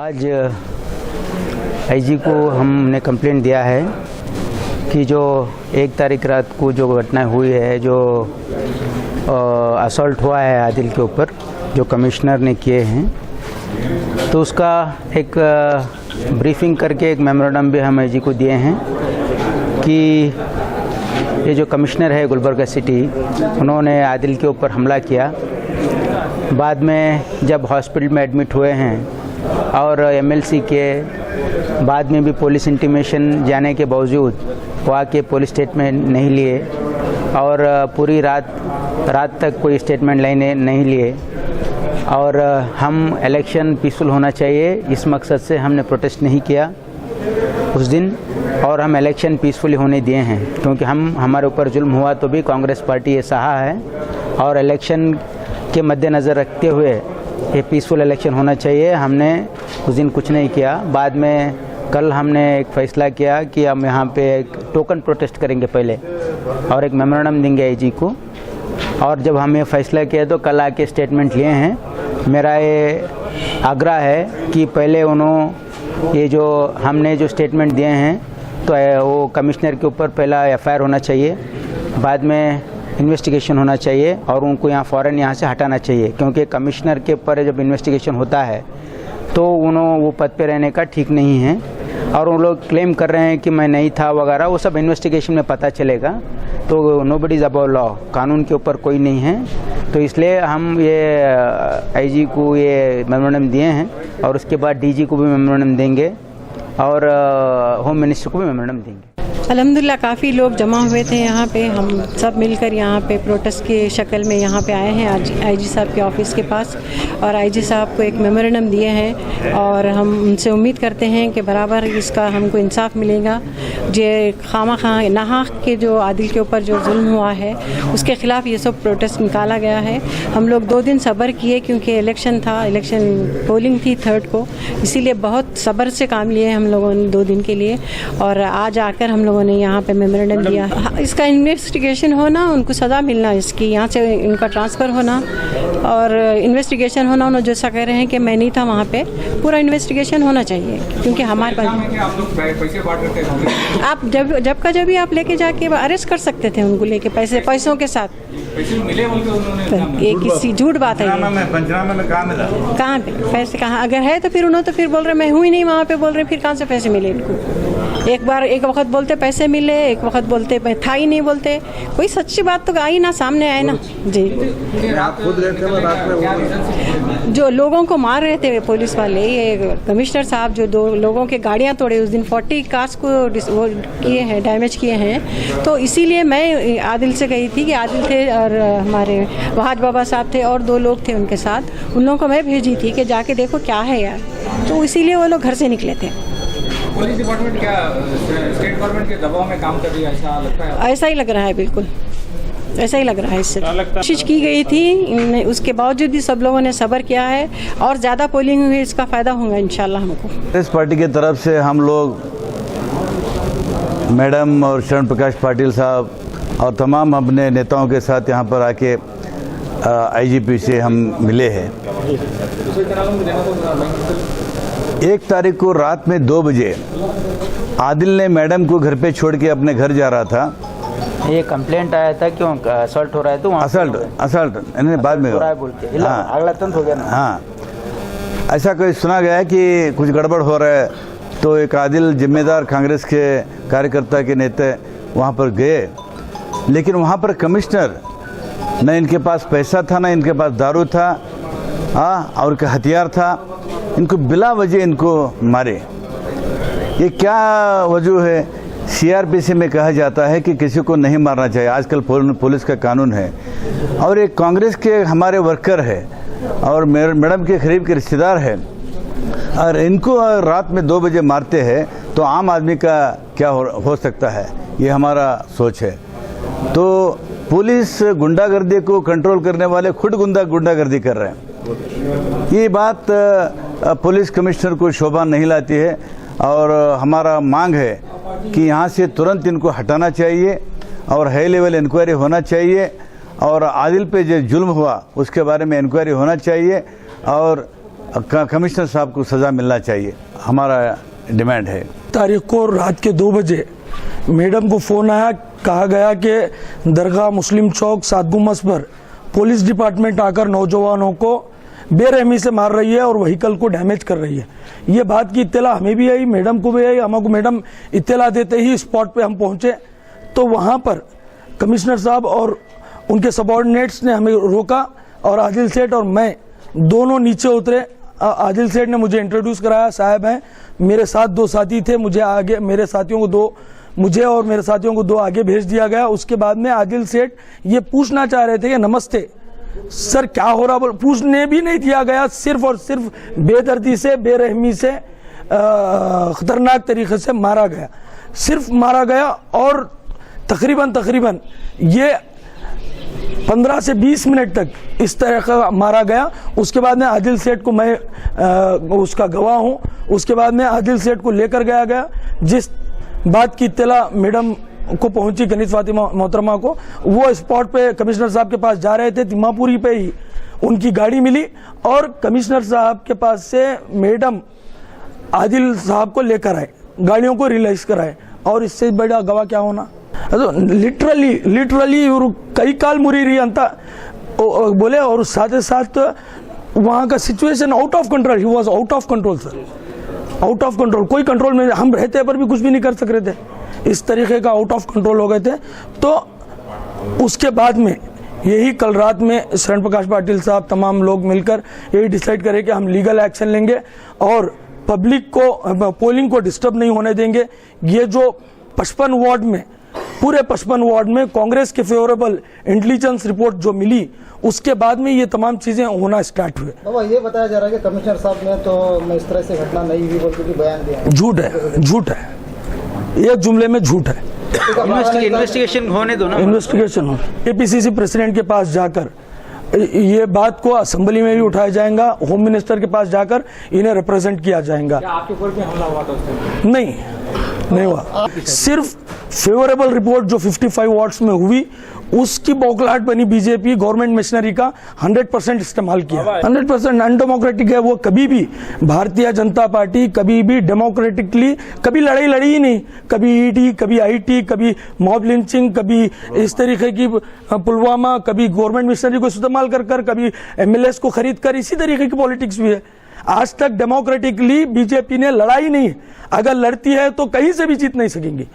आज आईजी को हमने कंप्लेंट दिया है कि जो 1 तारीख रात को जो घटना हुई है, जो असॉल्ट हुआ है आदिल के ऊपर, जो कमिश्नर ने किए हैं, तो उसका एक ब्रीफिंग करके एक मेमोरेंडम भी हम आईजी को दिए हैं कि ये जो कमिश्नर है गुलबर्गा सिटी, उन्होंने आदिल के ऊपर हमला किया। बाद में जब हॉस्पिटल में एडमिट हुए हैं और एमएलसी के बाद में भी पुलिस इंटीमेशन जाने के बावजूद वहाँ के पुलिस स्टेटमेंट नहीं लिए और पूरी रात तक कोई स्टेटमेंट लेने नहीं लिए और हम इलेक्शन पीसफुल होना चाहिए इस मकसद से हमने प्रोटेस्ट नहीं किया उस दिन, और हम इलेक्शन पीसफुली होने दिए हैं क्योंकि हमारे ऊपर जुल्म हुआ तो भी कांग्रेस पार्टी ये सहा है और इलेक्शन के मद्देनज़र रखते हुए ये पीसफुल इलेक्शन होना चाहिए। हमने उस दिन कुछ नहीं किया। बाद में कल हमने एक फ़ैसला किया कि हम यहाँ पे एक टोकन प्रोटेस्ट करेंगे पहले और एक मेमोरेंडम देंगे आईजी को, और जब हम ये फ़ैसला किया तो कल आके स्टेटमेंट लिए हैं। मेरा ये आग्रह है कि पहले ये जो हमने जो स्टेटमेंट दिए हैं तो वो कमिश्नर के ऊपर पहला एफआईआर होना चाहिए, बाद में इन्वेस्टिगेशन होना चाहिए और उनको फ़ौरन यहाँ से हटाना चाहिए, क्योंकि कमिश्नर के ऊपर जब इन्वेस्टिगेशन होता है तो वो पद पे रहने का ठीक नहीं है। और वो लोग क्लेम कर रहे हैं कि मैं नहीं था वगैरह, वो सब इन्वेस्टिगेशन में पता चलेगा। तो नोबडी इज़ अबव लॉ, कानून के ऊपर कोई नहीं है। तो इसलिए हम ये आईजी को ये मेमोरेंडम दिए हैं और उसके बाद डीजी को भी मेमोरेंडम देंगे और होम मिनिस्टर को भी मेमोरेंडम देंगे। अल्हम्दुलिल्लाह काफ़ी लोग जमा हुए थे यहाँ पे, हम सब मिलकर यहाँ पे प्रोटेस्ट की शक्ल में यहाँ पे आए हैं आज आईजी साहब के ऑफिस के पास, और आईजी साहब को एक मेमोरेंडम दिए हैं और हम उनसे उम्मीद करते हैं कि बराबर इसका हमको इंसाफ मिलेगा। जे खामा नहा के जो आदिल के ऊपर जो जुल्म हुआ है उसके ख़िलाफ़ ये सब प्रोटेस्ट निकाला गया है। हम लोग 2 दिन सब्र किए क्योंकि इलेक्शन था, इलेक्शन पोलिंग थी 3rd को, इसीलिए बहुत सब्र से काम लिए हम लोगों ने 2 दिन के लिए, और आज आकर हम लोगों ने यहाँ पे मेमोरेंडम दिया। इसका इन्वेस्टिगेशन होना, उनको सज़ा मिलना, इसकी यहाँ से इनका ट्रांसफ़र होना और इन्वेस्टिगेशन होना। उन्होंने जैसा कह रहे हैं कि मैं नहीं था वहाँ पे, पूरा इन्वेस्टिगेशन होना चाहिए क्योंकि हमारे पास आप जब भी आप लेके जाके अरेस्ट कर सकते थे उनको, लेके पैसों के साथ। ये किसी झूठ बात है, कहाँ पे पैसे कहाँ, अगर है तो फिर उन्होंने तो फिर बोल रहे मैं हूँ ही नहीं वहाँ पे, बोल रहे फिर कहाँ से पैसे मिले इनको। एक वक्त बोलते पैसे मिले, एक वक्त बोलते था ही नहीं बोलते। कोई सच्ची बात तो आई ना, सामने आए ना जी। जो लोगों को मार रहे थे पुलिस वाले, ये कमिश्नर साहब जो 2 लोगों के गाड़ियाँ तोड़े उस दिन, 40 कार्स को वो किए हैं, डैमेज किए हैं। तो इसीलिए मैं आदिल से गई थी कि आदिल थे और हमारे वहाज बाबा साहब थे और 2 लोग थे उनके साथ, उन लोगों को मैं भेजी थी कि जाके देखो क्या है यार। तो इसीलिए वो लोग घर से निकले थे। पुलिस डिपार्टमेंट क्या स्टेट गवर्नमेंट के दबाव में काम कर रही है, ऐसा लगता है? ऐसा ही लग रहा है, बिल्कुल ऐसा ही लग रहा है। इससे कोशिश की गई थी, उसके बावजूद भी सब लोगों ने सब्र किया है और ज़्यादा पोलिंग हुई, इसका फ़ायदा होगा इंशाल्लाह हमको। इस पार्टी की तरफ से हम लोग मैडम और शरण प्रकाश पाटिल साहब और तमाम अपने नेताओं के साथ यहाँ पर आके आईजीपी से हम मिले हैं। 1 तारीख को रात में 2 बजे आदिल ने मैडम को घर पे छोड़ के अपने घर जा रहा था। ये कंप्लेंट आया था क्यों असॉल्ट हो रहा है, तो असॉल्ट इन्होंने बाद में अगला तंत्र हो गया ना। हाँ, ऐसा कोई सुना गया है कि कुछ गड़बड़ हो रहा है, तो एक आदिल जिम्मेदार कांग्रेस के कार्यकर्ता के नेता वहाँ पर गए, लेकिन वहाँ पर कमिश्नर, न इनके पास पैसा था, न इनके पास दारू था, और का हथियार था, इनको बिला वजह इनको मारे। ये क्या वजह है? सीआरपीसी में कहा जाता है कि किसी को नहीं मारना चाहिए, आजकल पुलिस का कानून है, और एक कांग्रेस के हमारे वर्कर है और मैडम के करीब के रिश्तेदार है, और इनको रात में 2 बजे मारते हैं, तो आम आदमी का क्या हो सकता है? ये हमारा सोच है। तो पुलिस गुंडागर्दी को कंट्रोल करने वाले खुद गुंडागर्दी कर रहे हैं। ये बात पुलिस कमिश्नर को शोभा नहीं लाती है, और हमारा मांग है कि यहाँ से तुरंत इनको हटाना चाहिए और हाई लेवल इंक्वायरी होना चाहिए, और आदिल पे जो जुल्म हुआ उसके बारे में इंक्वायरी होना चाहिए, और कमिश्नर साहब को सज़ा मिलना चाहिए, हमारा डिमांड है। तारीख को रात के 2 बजे मैडम को फ़ोन आया, कहा गया कि दरगाह मुस्लिम चौक 7 गुम्बद पर पुलिस डिपार्टमेंट आकर नौजवानों को बेरहमी से मार रही है और व्हीकल को डैमेज कर रही है। ये बात की इत्तला हमें भी आई, मैडम को भी आई। हमको मैडम इत्तला देते ही स्पॉट पे हम पहुंचे तो वहां पर कमिश्नर साहब और उनके सबॉर्डिनेट्स ने हमें रोका और आदिल सेठ और मैं दोनों नीचे उतरे। आदिल सेठ ने मुझे इंट्रोड्यूस कराया, साहब हैं, मेरे साथ 2 साथी थे, मुझे और मेरे साथियों को 2 आगे भेज दिया गया। उसके बाद में आदिल सेठ ये पूछना चाह रहे थे कि नमस्ते सर क्या हो रहा, पूछने भी नहीं दिया गया, सिर्फ और सिर्फ बेदर्दी से, बेरहमी से, खतरनाक तरीके से मारा गया, सिर्फ मारा गया। और तकरीबन ये 15 से 20 मिनट तक इस तरह का मारा गया। उसके बाद में आदिल सेठ को, मैं उसका गवाह हूं, उसके बाद में आदिल सेठ को लेकर गया। जिस बात की इत्तला मैडम को पहुंची, गनीत फातिमा मोहतरमा को, वो स्पॉट पे कमिश्नर साहब के पास जा रहे थे, तिम्मापुरी पे ही उनकी गाड़ी मिली और कमिश्नर साहब के पास से मैडम आदिल साहब को लेकर आए, गाड़ियों को रिलाइज कराए। और इससे बड़ा गवाह क्या होना। लिटरली इವರು ಕೈ ಕಾಲು ಮುರಿರಿ ಅಂತ बोले। और साथ ही साथ वहाँ का situation out of control, he was out of control sir, out of control, कोई कंट्रोल में, हम रहते पर भी कुछ भी नहीं कर सक रहे थे, इस तरीके का आउट ऑफ कंट्रोल हो गए थे। तो उसके बाद में यही कल रात में शरण प्रकाश पाटिल साहब तमाम लोग मिलकर यही डिसाइड करें कि हम लीगल एक्शन लेंगे और पब्लिक को, पोलिंग को डिस्टर्ब नहीं होने देंगे। ये जो 55 वार्ड में, पूरे 55 वार्ड में कांग्रेस के फेवरेबल इंटेलिजेंस रिपोर्ट जो मिली, उसके बाद में ये तमाम चीजें होना स्टार्ट हुए। बाबा ये बताया जा रहा है कि कमिश्नर साहब ने तो इस तरह से घटना नहीं हुई बोल के बयान दिया है। झूठ है, एक जुमले में झूठ है। इन्वेस्टिगेशन होने दो ना, इन्वेस्टिगेशन हो। एपीसीसी प्रेसिडेंट के पास जाकर ये बात को असेंबली में भी उठाया जाएगा, होम मिनिस्टर के पास जाकर इन्हें रिप्रेजेंट किया जाएगा। क्या आपके ऊपर भी हमला हुआ था उस टाइम? नहीं हुआ, सिर्फ फेवरेबल रिपोर्ट जो 55 वार्ड्स में हुई उसकी बौखलाहट बनी। बीजेपी गवर्नमेंट मशीनरी का 100% इस्तेमाल किया, 100% अनडेमोक्रेटिक है वो। कभी भी भारतीय जनता पार्टी कभी भी डेमोक्रेटिकली कभी लड़ाई लड़ी ही नहीं, कभी ईडी, कभी आईटी, कभी मॉब लिंचिंग, कभी इस तरीके की पुलवामा, कभी गवर्नमेंट मशीनरी को इस्तेमाल कर कभी एमएलएस को खरीद कर, इसी तरीके की पॉलिटिक्स भी है। आज तक डेमोक्रेटिकली बीजेपी ने लड़ाई नहीं है, अगर लड़ती है तो कहीं से भी जीत नहीं सकेंगी।